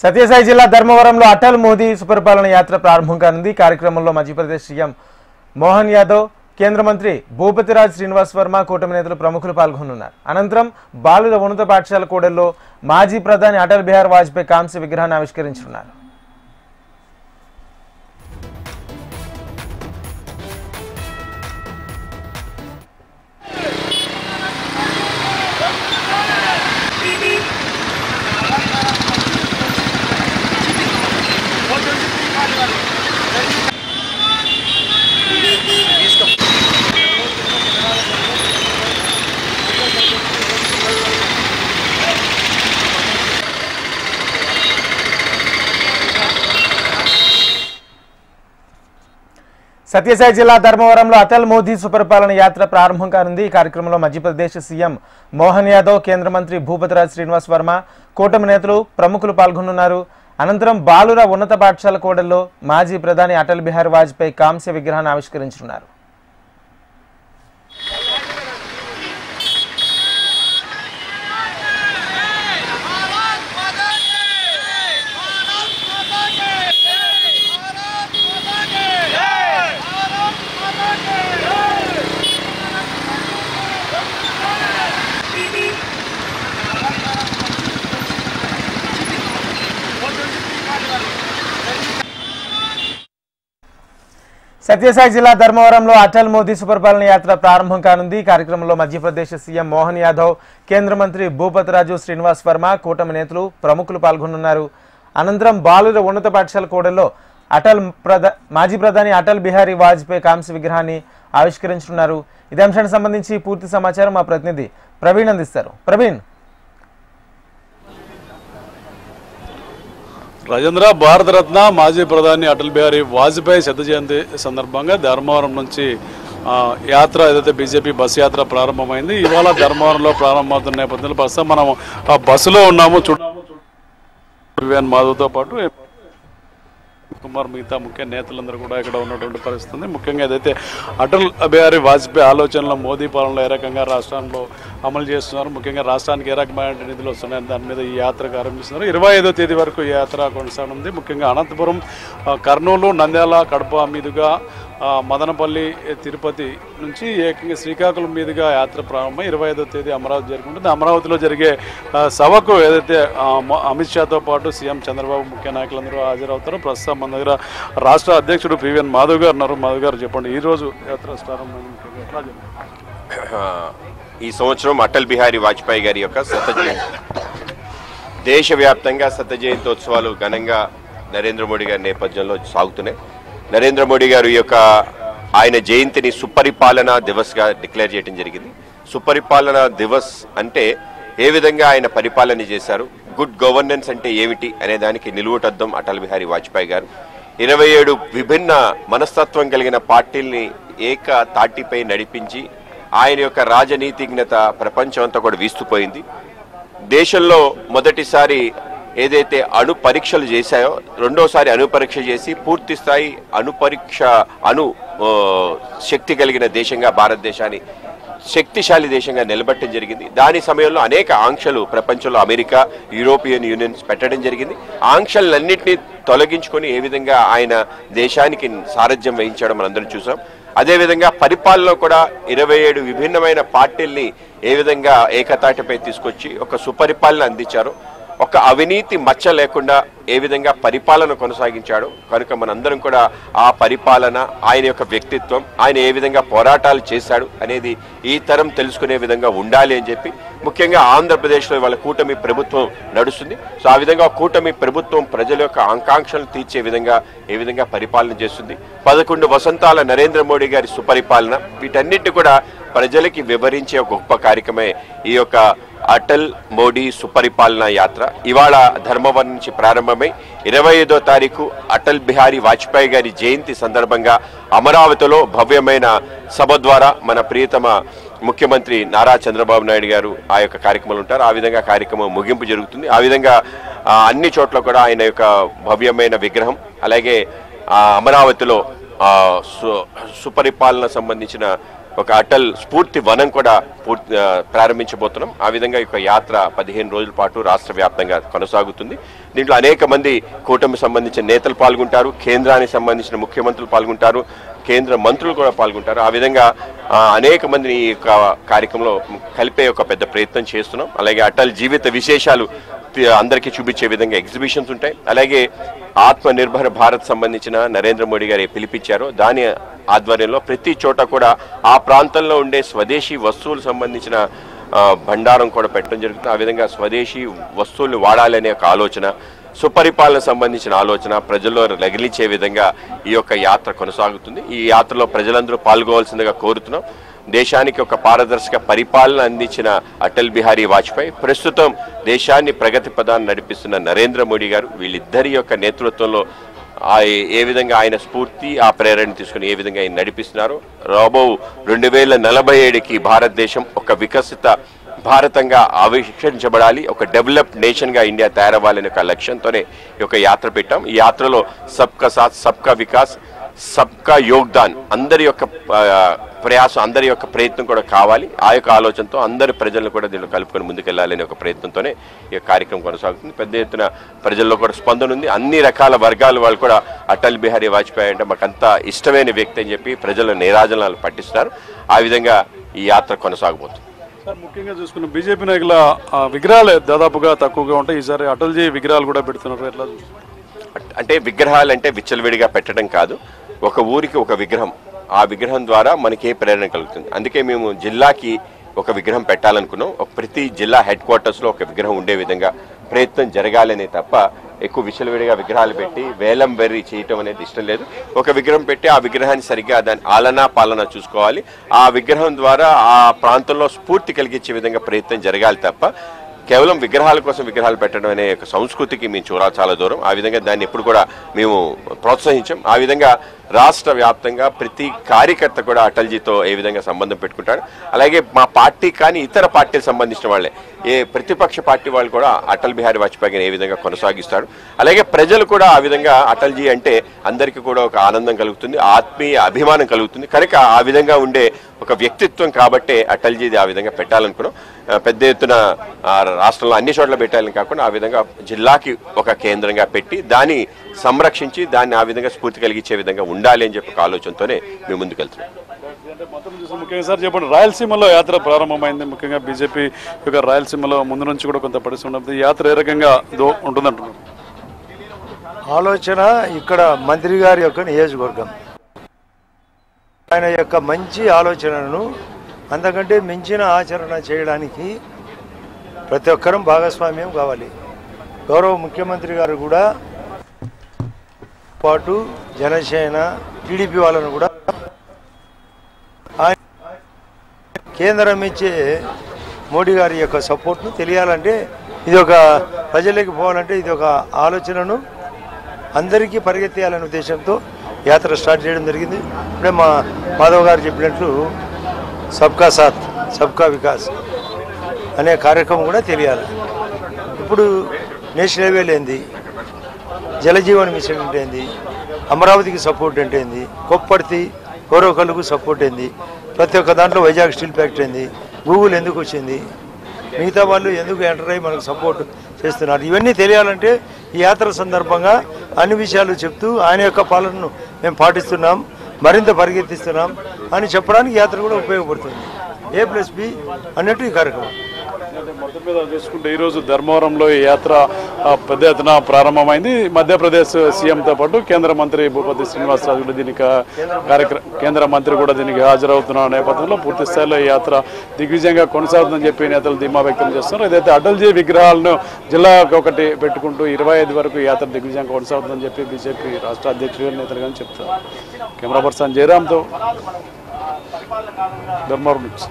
సత్యసాయి జిల్లా ధర్మవరంలో అటల్ మోదీ సుపరిపాలన యాత్ర ప్రారంభం కానుంది. కార్యక్రమంలో మధ్యప్రదేశ్ సీఎం మోహన్ యాదవ్, కేంద్ర మంత్రి భూపతిరాజ్ శ్రీనివాస్ వర్మ, కూటమి నేతలు ప్రముఖులు పాల్గొనున్నారు. అనంతరం బాలుర ఉన్నత పాఠశాల కూడల్లో మాజీ ప్రధాని అటల్ బిహారీ వాజ్పేయి కాంస్య విగ్రహాన్ని ఆవిష్కరించనున్నారు. సత్యసాయి జిల్లా ధర్మవరంలో అటల్ మోదీ సుపరిపాలన యాత్ర ప్రారంభం కానుంది. ఈ కార్యక్రమంలో మధ్యప్రదేశ్ సీఎం మోహన్ యాదవ్, కేంద్ర మంత్రి భూపతిరాజ్ శ్రీనివాస్ వర్మ, కూటమి నేతలు ప్రముఖులు పాల్గొనున్నారు. అనంతరం బాలుర ఉన్నత పాఠశాల కూడల్లో మాజీ ప్రధాని అటల్ బిహారీ వాజ్పేయి కాంస్య విగ్రహాన్ని ఆవిష్కరించనున్నారు. సత్యసాయి జిల్లా ధర్మవరంలో అటల్ మోదీ సుపరిపాలన యాత్ర ప్రారంభం కానుంది. కార్యక్రమంలో మధ్యప్రదేశ్ సీఎం మోహన్ యాదవ్, కేంద్ర మంత్రి భూపతిరాజు శ్రీనివాస్ వర్మ, కూటమి నేతలు ప్రముఖులు పాల్గొనున్నారు. అనంతరం బాలుర ఉన్నత పాఠశాల కూడల్లో మాజీ ప్రధాని అటల్ బిహారీ వాజ్పేయి కాంస్య విగ్రహాన్ని ఆవిష్కరించనున్నారు. ఇదే అంశానికి సంబంధించి పూర్తి సమాచారం మా ప్రతినిధి ప్రవీణ్ అందిస్తారు. ప్రవీణ్, రాజేంద్ర, భారతరత్న మాజీ ప్రధాని అటల్ బిహారీ వాజ్పేయి శత జయంతి సందర్భంగా ధర్మవరం నుంచి యాత్ర ఏదైతే బీజేపీ బస్సు యాత్ర ప్రారంభమైంది. ఇవాళ ధర్మవరంలో ప్రారంభమవుతున్న నేపథ్యంలో ప్రస్తుతం మనం ఆ బస్సులో ఉన్నాము. వివేన్ మాధవ్తో పాటు కుమార్, మిగతా ముఖ్య నేతలందరూ కూడా ఇక్కడ ఉన్నటువంటి పరిస్థితి ఉంది. ముఖ్యంగా ఏదైతే అటల్ బిహారీ వాజ్పేయి ఆలోచనలో మోదీ పాలనలో ఏ రకంగా రాష్ట్రంలో అమలు చేస్తున్నారు, ముఖ్యంగా రాష్ట్రానికి ఏ రకమైన నిధులు వస్తున్నాయని దాని మీద ఈ యాత్రకు ఆరంభిస్తున్నారు. 25వ తేదీ వరకు ఈ యాత్ర కొనసాగనుంది. ముఖ్యంగా అనంతపురం, కర్నూలు, నంద్యాల, కడప మీదుగా మదనపల్లి, తిరుపతి నుంచి ఏకంగా శ్రీకాకుళం మీదుగా యాత్ర ప్రారంభమై 25వ తేదీ అమరావతి జరుగుతుంది. అమరావతిలో జరిగే సభకు ఏదైతే అమిత్ షాతో పాటు సీఎం చంద్రబాబు, ముఖ్య నాయకులందరూ హాజరవుతారు. ప్రస్తుతం మన దగ్గర రాష్ట్ర అధ్యక్షుడు పివిఎన్ మాధవ్ గారు ఉన్నారు. మాధవ్ గారు, చెప్పండి, ఈరోజు యాత్ర ప్రారంభమైంది. ఈ సంవత్సరం అటల్ బిహారీ వాజ్పేయి గారి యొక్క శత జయంతి, దేశవ్యాప్తంగా శత జయంతోత్సవాలు ఘనంగా నరేంద్ర మోడీ గారి నేపథ్యంలో సాగుతున్నాయి. నరేంద్ర మోడీ గారు ఈ యొక్క ఆయన జయంతిని సుపరిపాలన దివస్గా డిక్లేర్ చేయడం జరిగింది. సుపరిపాలన దివస్ అంటే ఏ విధంగా ఆయన పరిపాలన చేశారు, గుడ్ గవర్నెన్స్ అంటే ఏమిటి అనే దానికి నిలువుటద్దం అటల్ బిహారీ వాజ్పేయి గారు. 27 విభిన్న మనస్తత్వం కలిగిన పార్టీల్ని ఏక తాటిపై నడిపించి ఆయన యొక్క రాజనీతిజ్ఞత ప్రపంచం అంతా కూడా వీస్తుపోయింది. దేశంలో మొదటిసారి ఏదైతే అణు పరీక్షలు చేశాయో రెండోసారి అణు పరీక్ష చేసి పూర్తి స్థాయి అణు శక్తి కలిగిన దేశంగా భారతదేశాన్ని శక్తిశాలి దేశంగా నిలబెట్టడం జరిగింది. దాని సమయంలో అనేక ఆంక్షలు ప్రపంచంలో అమెరికా, యూరోపియన్ యూనియన్స్ పెట్టడం జరిగింది. ఆంక్షలన్నింటినీ తొలగించుకొని ఏ విధంగా ఆయన దేశానికి సారథ్యం వహించడం మనందరం చూసాం. అదేవిధంగా పరిపాలనలో కూడా 27 విభిన్నమైన పార్టీల్ని ఏ విధంగా ఏకతాటిపై తీసుకొచ్చి ఒక సుపరిపాలన అందించారో, ఒక అవినీతి మచ్చ లేకుండా ఏ విధంగా పరిపాలన కొనసాగించాడు. కనుక మనందరం కూడా ఆ పరిపాలన, ఆయన యొక్క వ్యక్తిత్వం, ఆయన ఏ విధంగా పోరాటాలు చేశాడు అనేది ఈ తరం తెలుసుకునే విధంగా ఉండాలి అని చెప్పి, ముఖ్యంగా ఆంధ్రప్రదేశ్లో వాళ్ళ కూటమి ప్రభుత్వం నడుస్తుంది. సో ఆ విధంగా కూటమి ప్రభుత్వం ప్రజల యొక్క ఆకాంక్షలు తీర్చే విధంగా ఏ విధంగా పరిపాలన చేస్తుంది. 11 వసంతాల నరేంద్ర మోడీ గారి సుపరిపాలన, వీటన్నిటి కూడా ప్రజలకి వివరించే ఒక గొప్ప కార్యక్రమే ఈ యొక్క అటల్ మోడీ సుపరిపాలన యాత్ర. ఇవాళ ధర్మవరం నుంచి ప్రారంభమై 25వ తారీఖు అటల్ బిహారీ వాజ్పేయి గారి జయంతి సందర్భంగా అమరావతిలో భవ్యమైన సభ ద్వారా మన ప్రియతమ ముఖ్యమంత్రి నారా చంద్రబాబు నాయుడు గారు ఆ యొక్క కార్యక్రమాలు ఉంటారు. ఆ విధంగా కార్యక్రమం ముగింపు జరుగుతుంది. ఆ విధంగా అన్ని చోట్ల కూడా ఆయన యొక్క భవ్యమైన విగ్రహం, అలాగే అమరావతిలో సుపరిపాలన సంబంధించిన ఒక అటల్ స్ఫూర్తి వనం కూడా ప్రారంభించబోతున్నాం. ఆ విధంగా ఈ యాత్ర 15 రోజుల పాటు రాష్ట్ర వ్యాప్తంగా కొనసాగుతుంది. దీంట్లో అనేక మంది కూటమికి సంబంధించిన నేతలు పాల్గొంటారు, కేంద్రానికి సంబంధించిన ముఖ్యమంత్రులు పాల్గొంటారు, కేంద్ర మంత్రులు కూడా పాల్గొంటారు. ఆ విధంగా అనేక మందిని ఈ కార్యక్రమంలో కలిపే ఒక పెద్ద ప్రయత్నం చేస్తున్నాం. అలాగే అటల్ జీవిత విశేషాలు అందరికీ చూపించే విధంగా ఎగ్జిబిషన్స్ ఉంటాయి. అలాగే ఆత్మ నిర్భర్ భారత్ సంబంధించిన నరేంద్ర మోడీ గారు పిలిపించారో దాని ఆధ్వర్యంలో ప్రతి చోట కూడా ఆ ప్రాంతంలో ఉండే స్వదేశీ వస్తువులు సంబంధించిన భండారం కూడా పెట్టడం జరుగుతుంది. ఆ విధంగా స్వదేశీ వస్తువులు వాడాలనే ఒక ఆలోచన, సుపరిపాలన సంబంధించిన ఆలోచన ప్రజల్లో రగిలించే విధంగా ఈ యొక్క యాత్ర కొనసాగుతుంది. ఈ యాత్రలో ప్రజలందరూ పాల్గొవాల్సిందిగా కోరుతున్నాం. దేశానికి ఒక పారదర్శక పరిపాలన అందించిన అటల్ బిహారీ వాజ్పేయి, ప్రస్తుతం దేశాన్ని ప్రగతి పదాన్ని నడిపిస్తున్న నరేంద్ర మోడీ గారు, వీళ్ళిద్దరి యొక్క నేతృత్వంలో ఏ విధంగా ఆయన స్ఫూర్తి ఆ ప్రేరణ తీసుకుని ఏ విధంగా ఆయన నడిపిస్తున్నారు. రాబో 2047కి భారతదేశం ఒక వికసిత భారతంగా ఆవిష్కరించబడాలి, ఒక డెవలప్డ్ నేషన్గా ఇండియా తయారవ్వాలనే ఒక లక్ష్యంతోనే ఈ యొక్క యాత్ర పెట్టాం. ఈ యాత్రలో సబ్కా సాత్ సబ్కా వికాస్ సబ్కా యోగ్దాన్, అందరి యొక్క ప్రయాసం, అందరి యొక్క ప్రయత్నం కూడా కావాలి. ఆ యొక్క ఆలోచనతో అందరి ప్రజలను కూడా దీనిలో కలుపుకొని ముందుకెళ్లాలనే ఒక ప్రయత్నంతోనే ఈ కార్యక్రమం కొనసాగుతుంది. పెద్ద ఎత్తున ప్రజల్లో కూడా స్పందన ఉంది. అన్ని రకాల వర్గాల వాళ్ళు కూడా అటల్ బిహారీ వాజ్పేయి అంటే మాకంతా ఇష్టమైన వ్యక్తి అని చెప్పి ప్రజల నీరాజనాలు పట్టిస్తున్నారు. ఆ విధంగా ఈ యాత్ర కొనసాగబోతుంది. సార్, ముఖ్యంగా చూసుకున్న బీజేపీ నాయకుల విగ్రహాలు దాదాపుగా తక్కువగా ఉంటాయి. ఈసారి అటల్జీ విగ్రహాలు కూడా పెడుతున్నారు. ఎట్లా అంటే విగ్రహాలు అంటే విచ్చలవిడిగా పెట్టడం కాదు, ఒక ఊరికి ఒక విగ్రహం, ఆ విగ్రహం ద్వారా మనకి ఏ ప్రేరణ కలుగుతుంది. అందుకే మేము జిల్లాకి ఒక విగ్రహం పెట్టాలనుకున్నాం. ప్రతి జిల్లా హెడ్ క్వార్టర్స్లో ఒక విగ్రహం ఉండే విధంగా ప్రయత్నం జరగాలనే తప్ప ఎక్కువ విచ్చలవిడిగా విగ్రహాలు పెట్టి వేలం వెర్రి చేయటం అనేది ఇష్టం లేదు. ఒక విగ్రహం పెట్టి ఆ విగ్రహాన్ని సరిగ్గా దాని ఆలనా పాలన చూసుకోవాలి. ఆ విగ్రహం ద్వారా ఆ ప్రాంతంలో స్ఫూర్తి కలిగించే విధంగా ప్రయత్నం జరగాలి తప్ప కేవలం విగ్రహాల కోసం విగ్రహాలు పెట్టడం అనే ఒక సంస్కృతికి మేము చూడాలి చాలా దూరం. ఆ విధంగా దాన్ని ఎప్పుడు కూడా మేము ప్రోత్సహించాం. ఆ విధంగా రాష్ట్ర వ్యాప్తంగా ప్రతి కార్యకర్త కూడా అటల్జీతో ఏ విధంగా సంబంధం పెట్టుకుంటాడు. అలాగే మా పార్టీ కానీ ఇతర పార్టీలకు సంబంధించిన వాళ్ళే, ఏ ప్రతిపక్ష పార్టీ వాళ్ళు కూడా అటల్ బిహారీ వాజ్పేయిని ఏ విధంగా కొనసాగిస్తాడు. అలాగే ప్రజలు కూడా ఆ విధంగా అటల్జీ అంటే అందరికీ కూడా ఒక ఆనందం కలుగుతుంది, ఆత్మీయ అభిమానం కలుగుతుంది. కనుక ఆ విధంగా ఉండే ఒక వ్యక్తిత్వం కాబట్టే అటల్జీది ఆ విధంగా పెట్టాలనుకున్నాం. పెద్ద ఎత్తున రాష్ట్రంలో అన్ని చోట్ల పెట్టాలని కాకుండా ఆ విధంగా జిల్లాకి ఒక కేంద్రంగా పెట్టి దాన్ని సంరక్షించి దాన్ని ఆ విధంగా స్ఫూర్తి కలిగించే విధంగా ఉండాలి అని చెప్పి ఒక ఆలోచనతోనే మేము ముందుకెళ్తున్నాం. ముఖ్యంగా సార్ చెప్పండి, రాయలసీమలో యాత్ర ప్రారంభమైంది. ముఖ్యంగా బీజేపీ యొక్క రాయలసీమలో ముందు నుంచి కూడా కొంత పరిస్థితి ఉంటుంది. యాత్ర ఏ రకంగా ఉంటుందంటున్నారు? ఆలోచన ఇక్కడ మంత్రి గారి యొక్క నియోజకవర్గం, ఆయన యొక్క మంచి ఆలోచనను అంతకంటే మించిన ఆచరణ చేయడానికి ప్రతి ఒక్కరం భాగస్వామ్యం కావాలి. గౌరవ ముఖ్యమంత్రి గారు కూడా పాటు జనసేన టీడీపీ వాళ్ళను కూడా ఆయన కేంద్రం ఇచ్చే మోడీ గారి యొక్క సపోర్ట్ను తెలియాలంటే ఇది ఒక ప్రజలకి పోవాలంటే ఇది ఒక ఆలోచనను అందరికీ పరిగెత్తేయాలనే ఉద్దేశంతో యాత్ర స్టార్ట్ చేయడం జరిగింది. ఇప్పుడే మా మాధవ్ గారు చెప్పినట్లు సబ్కా సాత్ సబ్కా వికాస్ అనే కార్యక్రమం కూడా తెలియాలి. ఇప్పుడు నేషనల్ హైవేలు ఏంది, జలజీవన్ మిషన్ అంటే ఏంది, అమరావతికి సపోర్ట్ అంటే ఏంది, కొప్పర్తి గౌరవకల్లుకు సపోర్ట్ ఏంది, ప్రతి ఒక్క దాంట్లో వైజాగ్ స్టీల్ ఫ్యాక్టరీ ఏంది, గూగుల్ ఎందుకు వచ్చింది, మిగతా వాళ్ళు ఎందుకు ఎంటర్ అయ్యి మనకు సపోర్ట్ చేస్తున్నారు, ఇవన్నీ తెలియాలంటే ఈ యాత్ర సందర్భంగా అన్ని విషయాలు చెప్తూ ఆయన యొక్క పాలనను మేము పాటిస్తున్నాం, మరింత పరిగెత్తిస్తున్నాం అని చెప్పడానికి యాత్ర కూడా ఉపయోగపడుతుంది. A+B అన్నట్టు ఈ కార్యక్రమం. మొత్తం మీద చూసుకుంటే ఈరోజు ధర్మవరంలో ఈ యాత్ర పెద్ద ఎత్తున ప్రారంభమైంది. మధ్యప్రదేశ్ సీఎంతో పాటు కేంద్ర మంత్రి భూపతి శ్రీనివాసరాజు కూడా దీనికి కేంద్ర మంత్రి కూడా దీనికి హాజరవుతున్న నేపథ్యంలో పూర్తి స్థాయిలో ఈ యాత్ర దిగ్విజయంగా కొనసాగుతుందని చెప్పి నేతలు ధీమా వ్యక్తం చేస్తున్నారు. ఏదైతే అటల్జీ విగ్రహాలను జిల్లాకు ఒకటి పెట్టుకుంటూ 25 వరకు యాత్ర దిగ్విజయంగా కొనసాగుతుందని చెప్పి బీజేపీ రాష్ట్ర అధ్యక్షులు నేతలు కానీ చెప్తారు. కెమెరా పర్సన్ జయరామ్తో ధర్మవరం నుంచి.